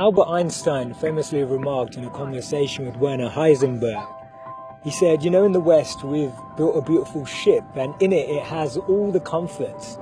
Albert Einstein famously remarked in a conversation with Werner Heisenberg, he said, you know, in the West we've built a beautiful ship and in it has all the comforts.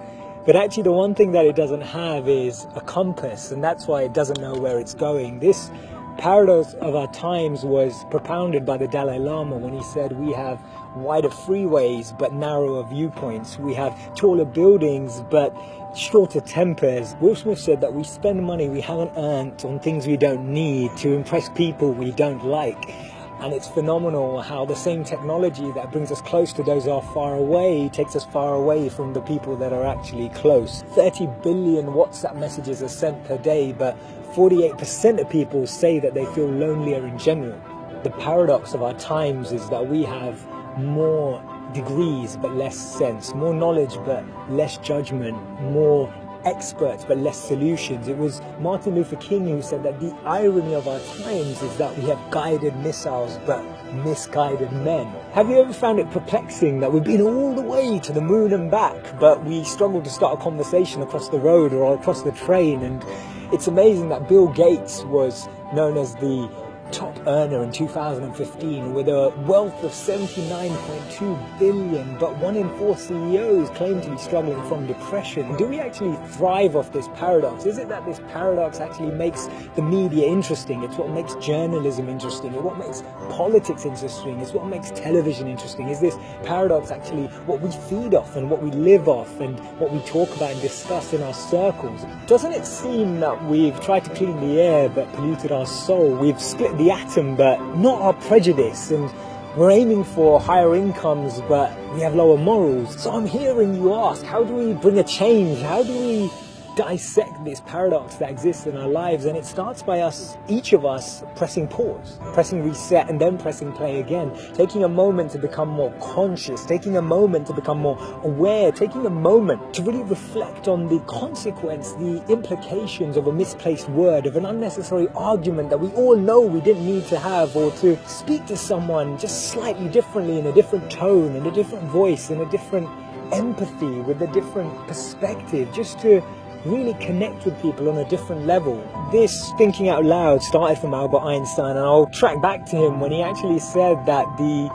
But actually the one thing that it doesn't have is a compass, and that's why it doesn't know where it's going. This paradox of our times was propounded by the Dalai Lama when he said we have wider freeways but narrower viewpoints. We have taller buildings but shorter tempers. Will Smith said that we spend money we haven't earned on things we don't need to impress people we don't like. And it's phenomenal how the same technology that brings us close to those who are far away takes us far away from the people that are actually close. 30 billion WhatsApp messages are sent per day, but 48% of people say that they feel lonelier in general. The paradox of our times is that we have more degrees but less sense, more knowledge but less judgment, more experts but less solutions. It was Martin Luther King who said that the irony of our times is that we have guided missiles but misguided men. Have you ever found it perplexing that we've been all the way to the moon and back, but we struggle to start a conversation across the road or across the train? And it's amazing that Bill Gates was known as the top earner in 2015 with a wealth of 79.2 billion, but 1 in 4 CEOs claim to be struggling from depression. Do we actually thrive off this paradox? Is it that this paradox actually makes the media interesting? It's what makes journalism interesting. It's what makes politics interesting. It's what makes television interesting. Is this paradox actually what we feed off and what we live off and what we talk about and discuss in our circles? Doesn't it seem that we've tried to clean the air but polluted our soul? We've split the atom but not our prejudice, and we're aiming for higher incomes but we have lower morals. So I'm hearing you ask, how do we bring a change? How do we dissect this paradox that exists in our lives? And it starts by us, each of us, pressing pause, pressing reset, and then pressing play again, taking a moment to become more conscious, taking a moment to become more aware, taking a moment to really reflect on the consequence, the implications of a misplaced word, of an unnecessary argument that we all know we didn't need to have, or to speak to someone just slightly differently, in a different tone, in a different voice, in a different empathy, with a different perspective, just to really connect with people on a different level. This thinking out loud started from Albert Einstein, and I'll track back to him when he actually said that the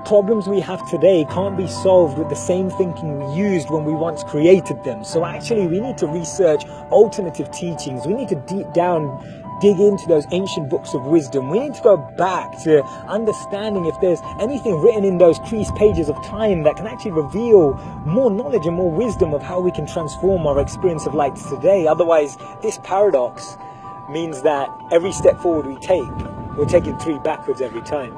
problems we have today can't be solved with the same thinking we used when we once created them. So actually we need to research alternative teachings. We need to deep down dig into those ancient books of wisdom. We need to go back to understanding if there's anything written in those creased pages of time that can actually reveal more knowledge and more wisdom of how we can transform our experience of life today. Otherwise, this paradox means that every step forward we take, we're taking 3 backwards every time.